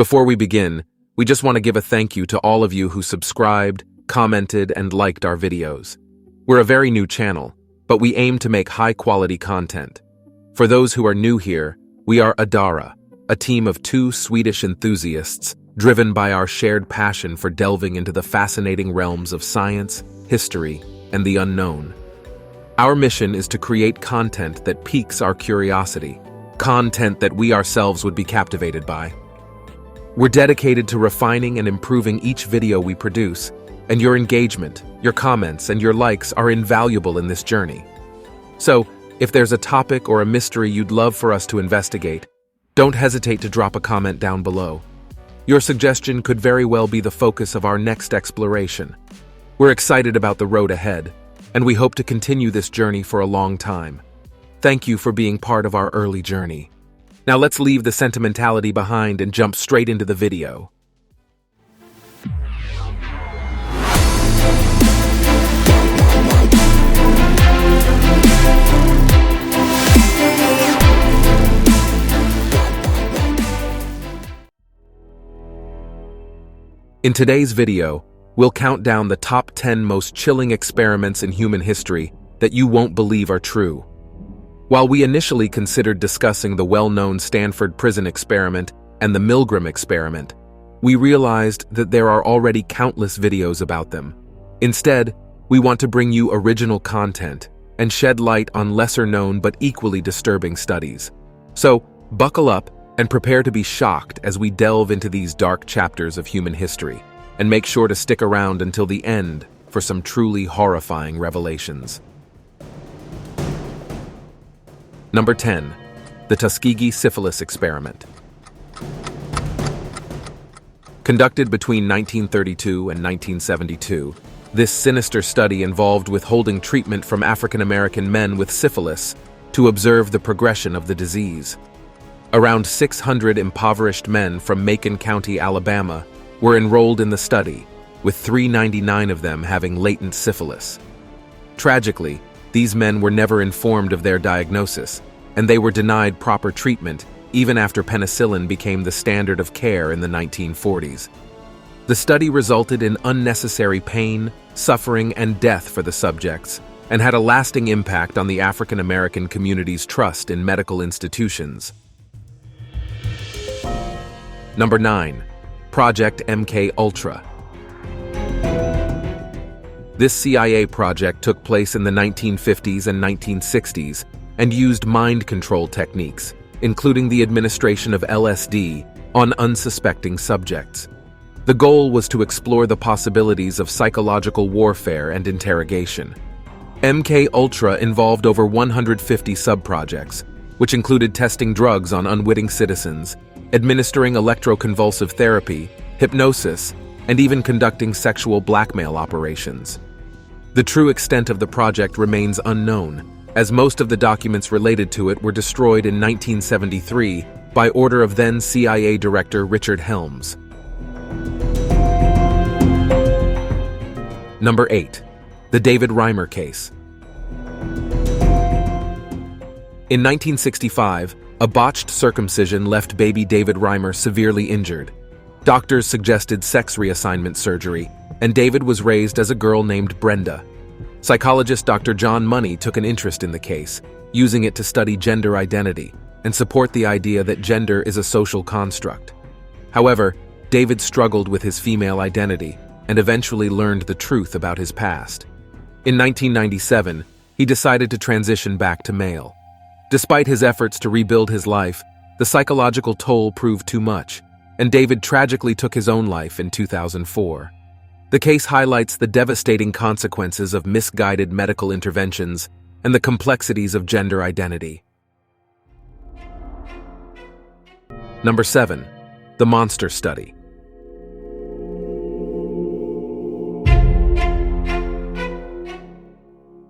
Before we begin, we just want to give a thank you to all of you who subscribed, commented, and liked our videos. We're a very new channel, but we aim to make high-quality content. For those who are new here, we are Adara, a team of 2 Swedish enthusiasts driven by our shared passion for delving into the fascinating realms of science, history, and the unknown. Our mission is to create content that piques our curiosity, content that we ourselves would be captivated by. We're dedicated to refining and improving each video we produce, and your engagement, your comments, and your likes are invaluable in this journey. So, if there's a topic or a mystery you'd love for us to investigate, don't hesitate to drop a comment down below. Your suggestion could very well be the focus of our next exploration. We're excited about the road ahead, and we hope to continue this journey for a long time. Thank you for being part of our early journey. Now let's leave the sentimentality behind and jump straight into the video. In today's video, we'll count down the top 10 most chilling experiments in human history that you won't believe are true. While we initially considered discussing the well-known Stanford prison experiment and the Milgram experiment, we realized that there are already countless videos about them. Instead, we want to bring you original content and shed light on lesser-known but equally disturbing studies. So, buckle up and prepare to be shocked as we delve into these dark chapters of human history, and make sure to stick around until the end for some truly horrifying revelations. Number 10. The Tuskegee Syphilis Experiment. Conducted between 1932 and 1972, this sinister study involved withholding treatment from African American men with syphilis to observe the progression of the disease. Around 600 impoverished men from Macon County, Alabama, were enrolled in the study, with 399 of them having latent syphilis. Tragically, these men were never informed of their diagnosis, and they were denied proper treatment even after penicillin became the standard of care in the 1940s. The study resulted in unnecessary pain, suffering, and death for the subjects, and had a lasting impact on the African American community's trust in medical institutions. Number 9. Project MK-Ultra. This CIA project took place in the 1950s and 1960s and used mind control techniques, including the administration of LSD, on unsuspecting subjects. The goal was to explore the possibilities of psychological warfare and interrogation. MK-Ultra involved over 150 subprojects, which included testing drugs on unwitting citizens, administering electroconvulsive therapy, hypnosis, and even conducting sexual blackmail operations. The true extent of the project remains unknown, as most of the documents related to it were destroyed in 1973 by order of then CIA Director Richard Helms. Number 8. The David Reimer Case. In 1965, a botched circumcision left baby David Reimer severely injured. Doctors suggested sex reassignment surgery, and David was raised as a girl named Brenda. Psychologist Dr. John Money took an interest in the case, using it to study gender identity and support the idea that gender is a social construct. However, David struggled with his female identity and eventually learned the truth about his past. In 1997, he decided to transition back to male. Despite his efforts to rebuild his life, the psychological toll proved too much, and David tragically took his own life in 2004. The case highlights the devastating consequences of misguided medical interventions and the complexities of gender identity. Number 7. The Monster Study.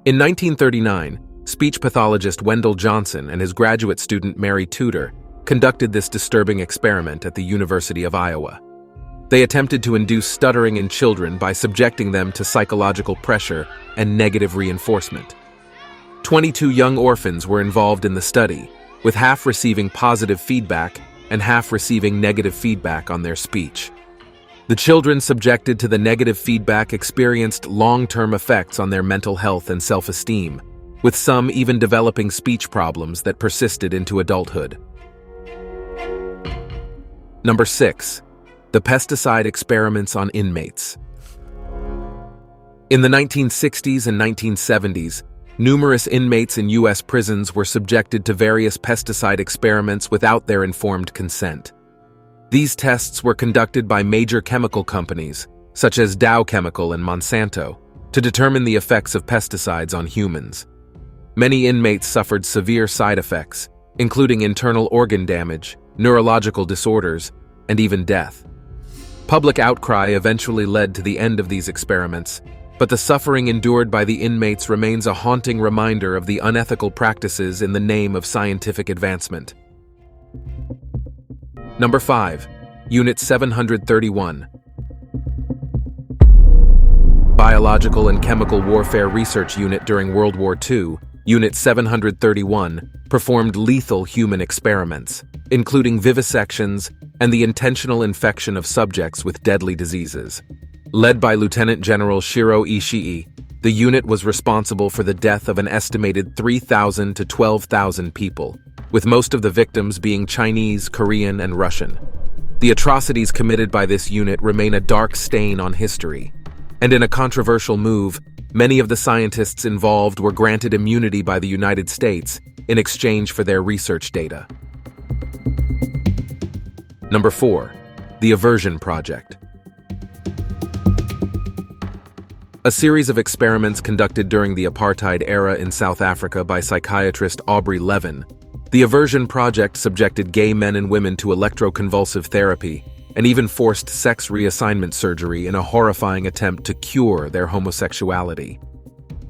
In 1939, speech pathologist Wendell Johnson and his graduate student Mary Tudor conducted this disturbing experiment at the University of Iowa. They attempted to induce stuttering in children by subjecting them to psychological pressure and negative reinforcement. 22 young orphans were involved in the study, with half receiving positive feedback and half receiving negative feedback on their speech. The children subjected to the negative feedback experienced long-term effects on their mental health and self-esteem, with some even developing speech problems that persisted into adulthood. Number 6. The pesticide experiments on inmates. In the 1960s and 1970s, numerous inmates in U.S. prisons were subjected to various pesticide experiments without their informed consent. These tests were conducted by major chemical companies, such as Dow Chemical and Monsanto, to determine the effects of pesticides on humans. Many inmates suffered severe side effects, including internal organ damage, neurological disorders, and even death. Public outcry eventually led to the end of these experiments, but the suffering endured by the inmates remains a haunting reminder of the unethical practices in the name of scientific advancement. Number 5. Unit 731. Biological and Chemical Warfare Research Unit during World War II, Unit 731, performed lethal human experiments, including vivisections and the intentional infection of subjects with deadly diseases. Led by Lieutenant General Shiro Ishii, the unit was responsible for the death of an estimated 3,000 to 12,000 people, with most of the victims being Chinese, Korean, and Russian. The atrocities committed by this unit remain a dark stain on history, and in a controversial move, many of the scientists involved were granted immunity by the United States in exchange for their research data. Number 4. The Aversion Project. A series of experiments conducted during the apartheid era in South Africa by psychiatrist Aubrey Levin, the Aversion Project subjected gay men and women to electroconvulsive therapy and even forced sex reassignment surgery in a horrifying attempt to cure their homosexuality.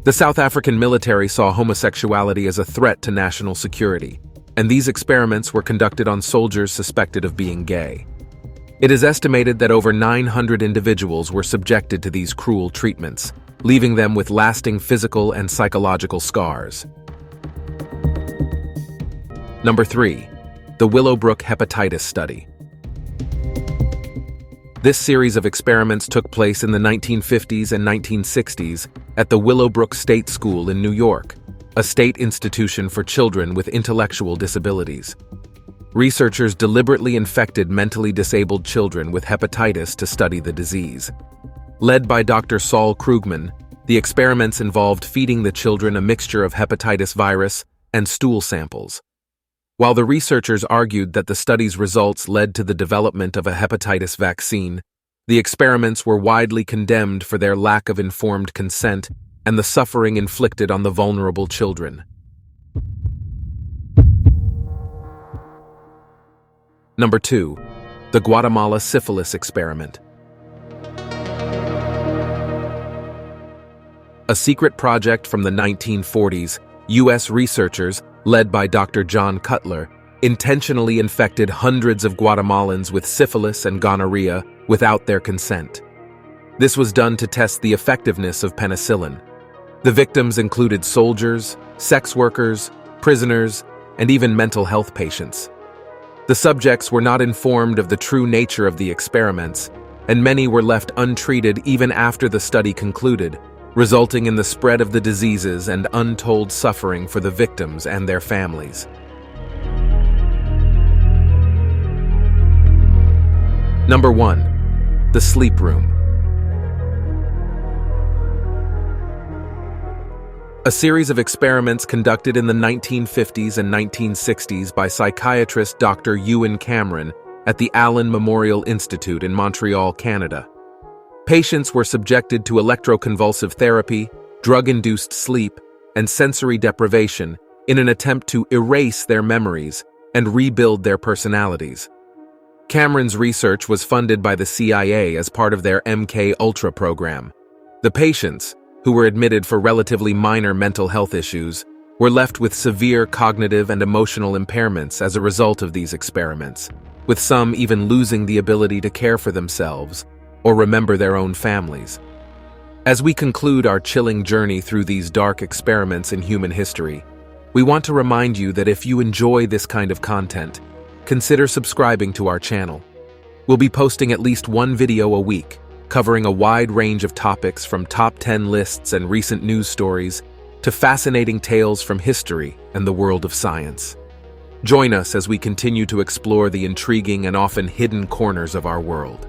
The South African military saw homosexuality as a threat to national security, and these experiments were conducted on soldiers suspected of being gay. It is estimated that over 900 individuals were subjected to these cruel treatments, leaving them with lasting physical and psychological scars. Number 3. The Willowbrook Hepatitis Study. This series of experiments took place in the 1950s and 1960s at the Willowbrook State School in New York, a state institution for children with intellectual disabilities. Researchers deliberately infected mentally disabled children with hepatitis to study the disease. Led by Dr. Saul Krugman, the experiments involved feeding the children a mixture of hepatitis virus and stool samples. While the researchers argued that the study's results led to the development of a hepatitis vaccine, the experiments were widely condemned for their lack of informed consent and the suffering inflicted on the vulnerable children. Number 2. The Guatemala Syphilis Experiment. A secret project from the 1940s, U.S. researchers, led by Dr. John Cutler, intentionally infected hundreds of Guatemalans with syphilis and gonorrhea without their consent. This was done to test the effectiveness of penicillin. The victims included soldiers, sex workers, prisoners, and even mental health patients. The subjects were not informed of the true nature of the experiments, and many were left untreated even after the study concluded, resulting in the spread of the diseases and untold suffering for the victims and their families. Number 1. The Sleep Room. A series of experiments conducted in the 1950s and 1960s by psychiatrist Dr. Ewan Cameron at the Allen Memorial Institute in Montreal, Canada. Patients were subjected to electroconvulsive therapy, drug-induced sleep, and sensory deprivation in an attempt to erase their memories and rebuild their personalities. Cameron's research was funded by the CIA as part of their MK Ultra program. The patients, who were admitted for relatively minor mental health issues, were left with severe cognitive and emotional impairments as a result of these experiments, with some even losing the ability to care for themselves or remember their own families. As we conclude our chilling journey through these dark experiments in human history, we want to remind you that if you enjoy this kind of content, consider subscribing to our channel. We'll be posting at least one video a week, covering a wide range of topics from top 10 lists and recent news stories to fascinating tales from history and the world of science. Join us as we continue to explore the intriguing and often hidden corners of our world.